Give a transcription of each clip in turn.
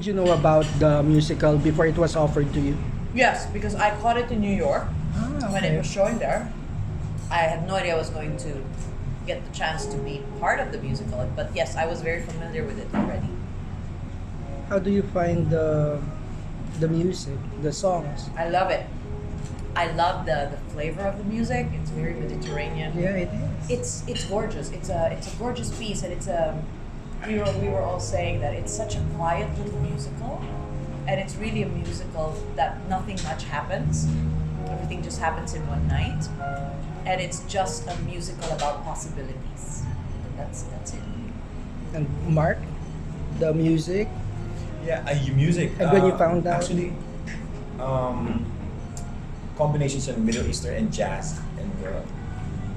Did you know about the musical before it was offered to you? Yes, because I caught it in New York when it okay. was showing there. I had no idea I was going to get the chance to be part of the musical, but yes, I was very familiar with it already. How do you find the music, the songs? I love it. I love the flavor of the music. It's very Mediterranean. Yeah, it is. It's gorgeous. It's a gorgeous piece, and we were all saying that it's such a quiet little musical, and it's really a musical that nothing much happens. Everything just happens in one night, and it's just a musical about possibilities. And that's it. And Mark, the music. Yeah, music. And when you found out? Actually, combinations of Middle Eastern and jazz and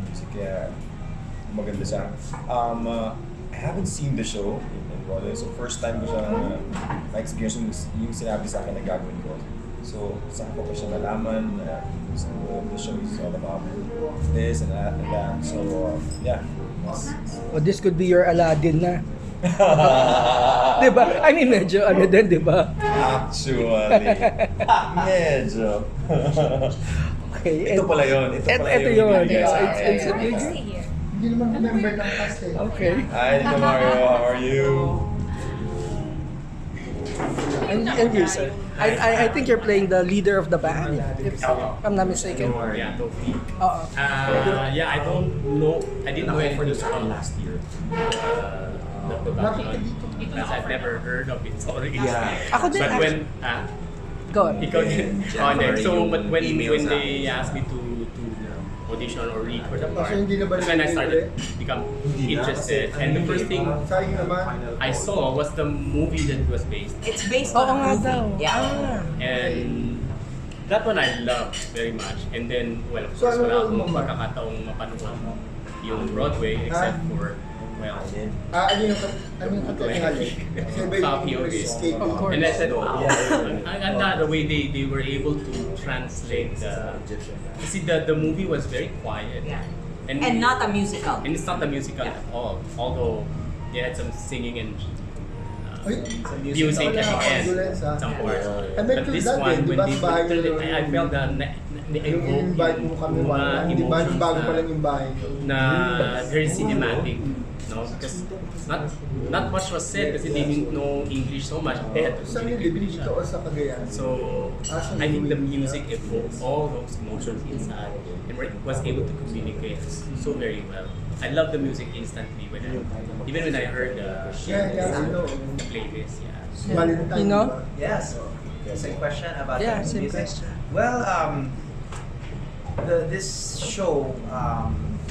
music. Kaya maganda siya. I haven't seen the show in Broadway, so first time ko siya na-experience yung sinabi sa akin na gagawin ko. So, saan ko pa siya nalaman so, the show is all about this and that. So, yeah. Well, this could be your Aladdin na. Diba? I mean, medyo ano din, diba? Actually, medyo. Okay. Ito pala yun. Ito yun. Yes, It's a big... Hindi naman member ng cast eh. Okay. Hi, Tito Mario. How are you? And you, sir? I think you're playing the leader of the band, if I'm not mistaken. Yeah, Tofi. Oo. Yeah, I don't know. I didn't know anything this one last year. The production. Because I've never heard of it. Sorry. Yeah. Ako din, But when Go on. ikaw din. January So, yung but when email sa they asked me to audition or read for the part, So, hindi na ba that's when I started ulit? become Hindi na. interested. And the first thing Sayang naman. I saw was the movie that was based. It's based Oo on a nga movie. daw. Yeah. And that one I loved very much. And then, well, of So, course, ano wala role akong mo, Mark? magkakataong mapanood yung Broadway except for, well, Ano yung katingali? Kasi ba Copy yung of it. escape? Of course. and I said, wow. And the way they were able to translate the... See, the movie was very quiet. Yeah. And not a musical. And it's not a musical Yeah. at all. Although, they had some singing and Ay, music at the wala, end. ambulance, ah. Some parts. I met But you this that one, day, di when ba, they sa bahay put niyo? I felt the Invite mo kami one. Di ba, nung bago pa lang yung bahay niyo? na very cinematic, no? Because not much was said kasi they didn't know English so much. They had to Saan yung communicate with each dito o other. sa Cagayan? So I think the music evoked all those emotions inside and was able to communicate so very well. I love the music instantly even when I heard Yeah, I know. the playlist. Yeah. Valentine. You know? di ba? Yes. Same question about Yeah, the same music. question. Well, this show,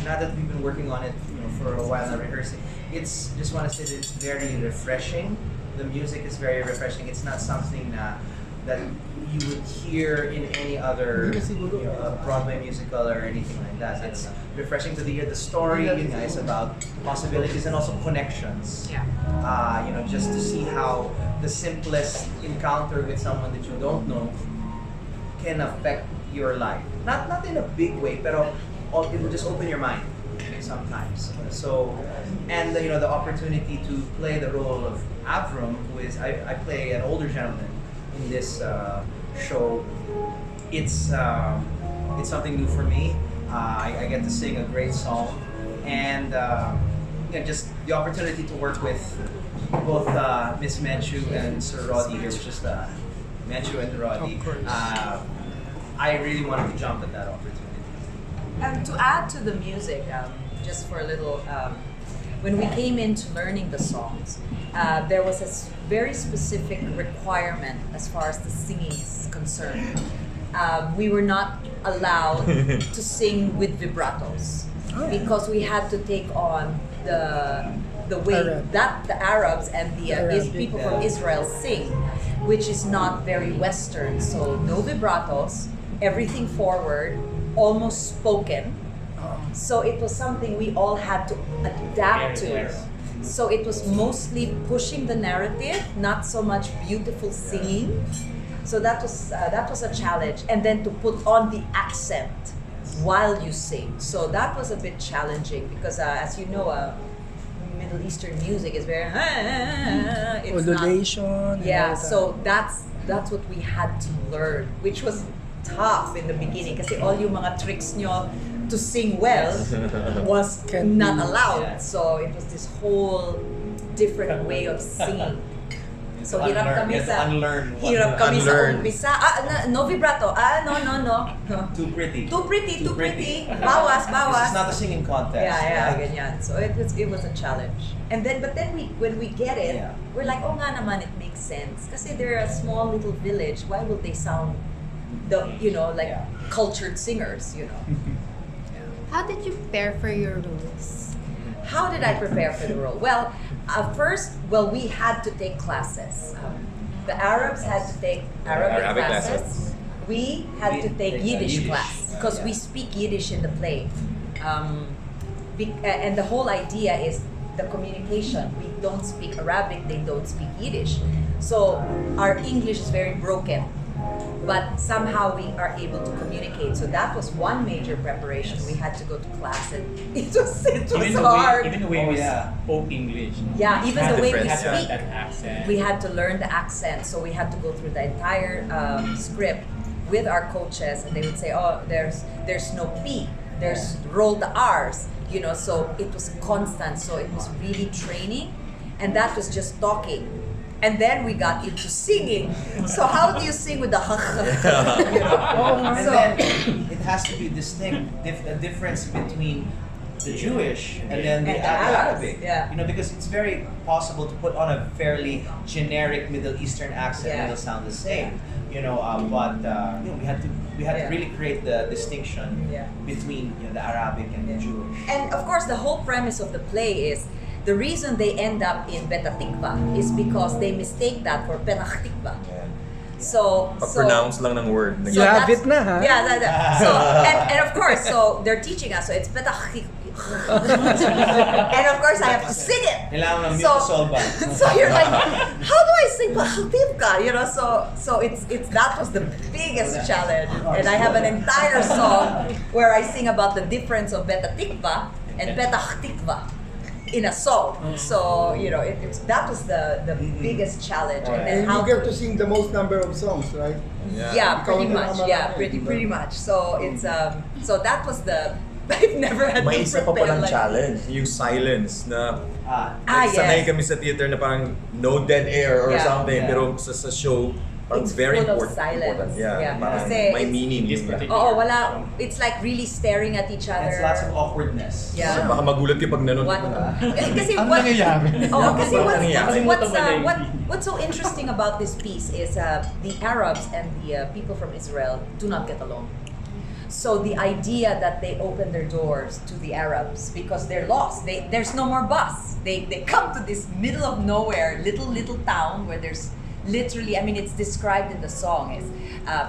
now that we've been working on it, for a while now, rehearsing, it's just want to say that it's very refreshing. The music is very refreshing. It's not something that you would hear in any other Broadway musical or anything like that. It's refreshing to hear the story, guys, about possibilities and also connections. Yeah. Just to see how the simplest encounter with someone that you don't know can affect your life. Not in a big way, but it will just open your mind sometimes. So, and the opportunity to play the role of Avram, who is I play an older gentleman in this show. It's something new for me. I get to sing a great song, and just the opportunity to work with both Miss Manchu and Sir Roddy here, which is Manchu and Roddy. Of course. I really wanted to jump at that opportunity. And to add to the music, just for a little, when we came into learning the songs, there was a very specific requirement as far as the singing is concerned. We were not allowed to sing with vibratos because we had to take on the way Arab. that the Arabs and the Arabic, people from Israel sing, which is not very Western. So no vibratos, everything forward, almost spoken. So it was something we all had to adapt to. So it was mostly pushing the narrative, not so much beautiful singing. So that was a challenge, and then to put on the accent while you sing. So that was a bit challenging because, as you know, Middle Middle Eastern music is very it's not, Modulation. and all yeah, that. so that's what we had to learn, which was tough in the beginning kasi all yung mga tricks nyo to sing well was Can't not be- allowed. Yeah. So it was this whole different way of singing. So You hirap kami have to sa unlearn what hirap kami sa unlearn. umpisa. No vibrato. No. Too pretty. Too pretty. Bawas. This is not a singing contest. Yeah, right? ganyan. So it was a challenge. And then when we get it, Yeah. we're like, oh nga naman, it makes sense. Kasi they're a small little village. Why would they sound like Yeah. cultured singers, How did you prepare for your roles? How did I prepare for the role? Well, first, we had to take classes. The Arabs had to take Arabic Arabic classes. We had to take Yiddish class because we speak Yiddish in the play. And the whole idea is the communication. We don't speak Arabic, they don't speak Yiddish. So our English is very broken. But somehow we are able to communicate. So that was one major preparation. We had to go to class, and it was hard. Even the way Oh, we yeah. spoke English. Yeah, even the way we Difference, yeah. speak, That accent. we had to learn the accent. So we had to go through the entire script with our coaches, and they would say, "Oh, there's no P, there's roll the R's," So it was constant. So it was really training, and that was just talking. And then we got into singing. So how do you sing with the And So then it has to be distinct, a difference between the Jewish and then the And the Arabs, Arabic. yeah. Because it's very possible to put on a fairly generic Middle Eastern accent and Yeah. it'll sound the same. But we had to Yeah. really create the distinction Yeah. between the Arabic and the Yeah. Jewish. And of course, the whole premise of the play is the reason they end up in Petah Tikva is because they mistake that for Petah Tikva. So Pag-pronounce lang ng word. You have that's- it na, ha? Yeah, so and of course, so they're teaching us. So it's Petah Tikva. And of course, I have to sing it. Kailangan ng So- mutusolba. So you're like, how do I sing Petah Tikva? So it's that was the biggest challenge. And I have an entire song where I sing about the difference of Petah Tikva and Petah Tikva in a song. So that was the biggest challenge. And then And how you get to sing the most number of songs, right? yeah, pretty Ikaw na much. naman Yeah, ako, pretty diba? much. So it's so that was the I've never had May to isa pa prepare palang like challenge, yung silence na sanay yes. kami sa theater na parang no dead air or Yeah. something, Yeah. pero sa show, parang It's very full of important. silence. Yeah, Yeah. parang Kasi may it's- meaning. This yun. particular- Oo, wala. It's like really staring at each other. It's lots of awkwardness. Yeah. So baka magulat kayo pag nanonood. What? Kasi Ano what? nangyayari? Oh, kasi Ano what's so interesting about this piece is the Arabs and the people from Israel do not get along. So the idea that they open their doors to the Arabs because they're lost, there's no more bus. They come to this middle of nowhere little town where there's literally, it's described in the song is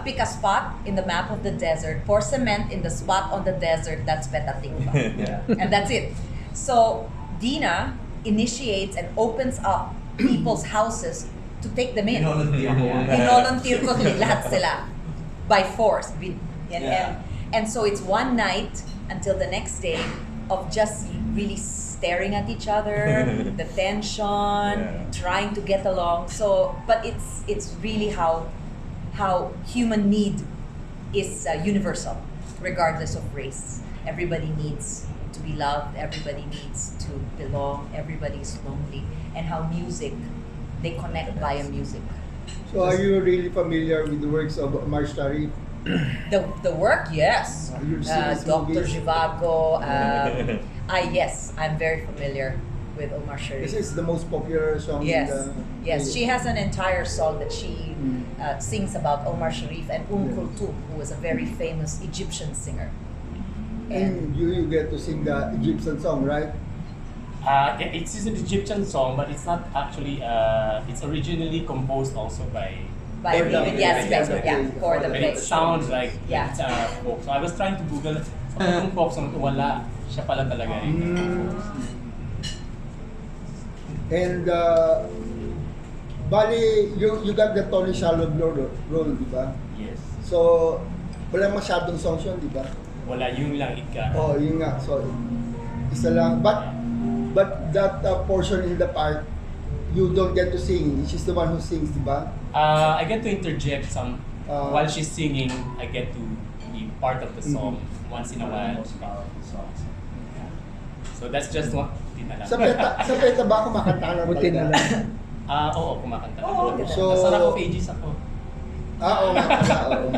pick a spot in the map of the desert, pour cement in the spot on the desert, that's Petah Tikva. Yeah. And that's it. So Dina initiates and opens up people's houses to take them in. Inolunteer ko lahat sila by force. And so it's one night until the next day of just really staring at each other, the tension, trying to get along. So, but it's really how human need is universal, regardless of race. Everybody needs to be loved. Everybody needs to belong. Everybody's lonely, and how they connect via music. So are you really familiar with the works of Omar Sharif? The work, yes. You've seen his Dr. movies? Zhivago. Yes, I'm very familiar with Omar Sharif. This is the most popular song Yes, in the... yes. She has an entire song that she sings about Omar Sharif and Yes. Kulthum, who was a very famous Egyptian singer. And you get to sing the Egyptian song, right? It's an Egyptian song, but it's not actually. It's originally composed also by. By For the David, play, yes, for yes, the yeah, play. for the But play. it sounds like Yeah. it's folk. So I was trying to Google. So yung folk song, wala. Siya pala talaga rin. And bali, you got the Tony Shalhoub role, di ba? Yes. So, wala masyadong songs yun, di ba? Wala, yun lang ika. Oh, yun nga. So, isa lang. But that portion in the part, you don't get to sing. She's the one who sings, di ba? I get to interject some while Uh, she's singing. I get to be part of the song once in a while. So that's just what din alam. Sa PETA ba kumakanta na Buti na talaga? lang. Oo, kumakanta na. Oo, so- Nasa Rock of Ages ako. Oo nga pala, oo.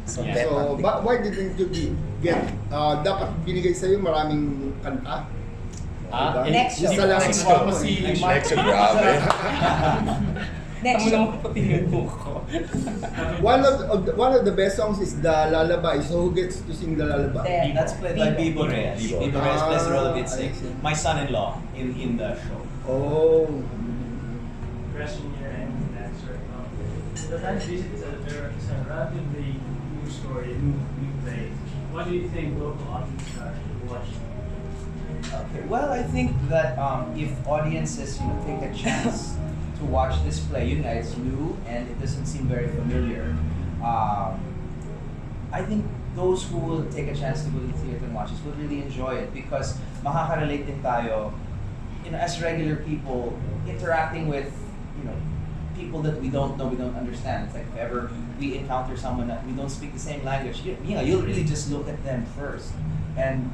So, Yeah. So, why didn't you get, dapat binigay sa'yo maraming kanta? Diba? Next show. Isa lang Next ang show. Si Next Mark. show, grabe. Next Tamo show. naman pati yung buhok ko. One of the best songs is the Lullaby. So who gets to sing the Lullaby? There. That's played by Bibo. Bibo Reyes. Bibo. Bibo Reyes plays the role of I Itzig. see. My son-in-law in the show. Oh. Question here and answer. The Night Visit is a relatively new story, new play. What do you think local audiences should watch? Okay. Well, I think that if audiences take a chance to watch this play, it's new and it doesn't seem very familiar. I think those who will take a chance to go to the theater and watch this will really enjoy it because makaka-relate din tayo, as regular people interacting with, people that we don't know, we don't understand. It's like if ever we encounter someone that we don't speak the same language, you'll really just look at them first and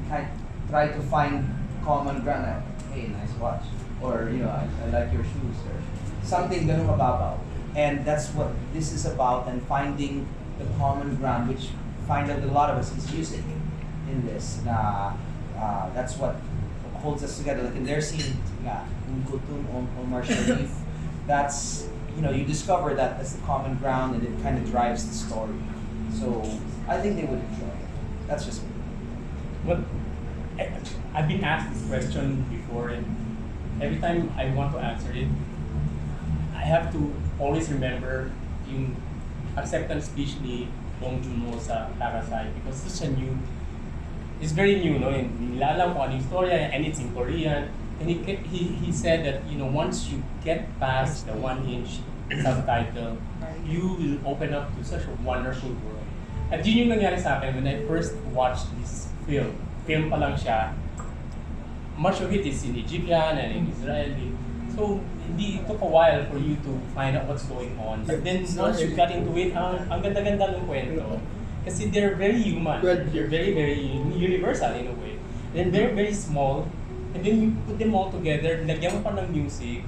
try to find common ground. Like, hey, nice watch, or I like your shoes, or something ganun mababaw. And that's what this is about, and finding the common ground, which find out a lot of us is music in this. That's what holds us together. Like in their scene, Kutum Omar Sharif, that's you discover that that's the common ground, and it kind of drives the story. So I think they would enjoy it. That's just me. Well, I've been asked this question before, and every time I want to answer it, I have to always remember yung acceptance speech ni Bong Joon-ho sa Parasite because it's very new, no? Nila alam kung ano yung storya, and it's in Korean. And he said that once you get past the 1-inch subtitle, you will open up to such a wonderful world. At yun yung nangyari sa akin when I first watched this film. Film pa lang siya. Much of it is in Egyptian and in Israeli. So it took a while for you to find out what's going on. But then once you got into it, ang ganda-ganda ng kwento. Kasi they're very human. They're very, very universal in a way. They're very, very small. And then you put them all together, lagyan mo pa ng music.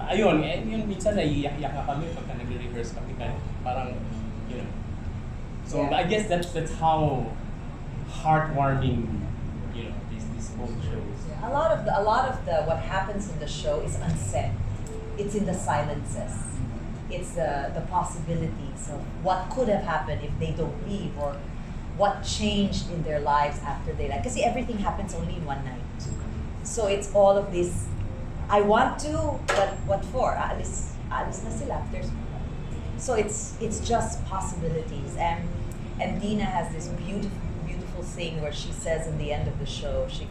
Ayun, yun minsan naiiyak-iyak na kami pagka nag-rehearse kami parang, So Yeah. I guess that's how heartwarming, this whole show is. A lot of the what happens in the show is unsaid. It's in the silences. It's the possibilities of what could have happened if they don't leave, or what changed in their lives after they left. Because everything happens only in one night. So it's all of this. I want to, but what for? Alis na sila. So it's just possibilities, and Dina has this beautiful thing where she says in the end of the show, she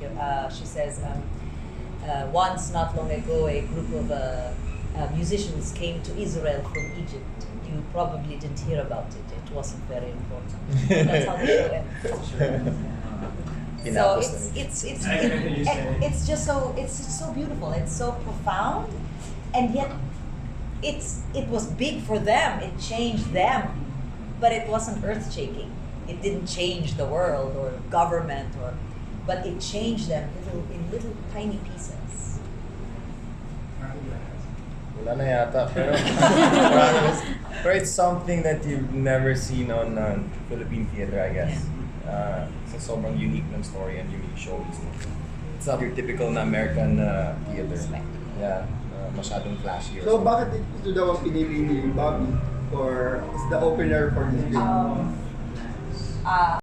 says, once not long ago, a group of musicians came to Israel from Egypt. You probably didn't hear about it. It wasn't very important. That's how the show ends. So it's just so beautiful. It's so profound, and yet it was big for them. It changed them, but it wasn't earth-shaking. It didn't change the world or government, but it changed them in little tiny pieces. Wala na yata, pero it's something that you've never seen on Philippine theater, I guess. It's a sobrang unique ng story and unique show. It's not your typical na American theater. Yeah, masyadong flashy. So bakit ito daw ang pinili ni Bobby or is the opener for this film?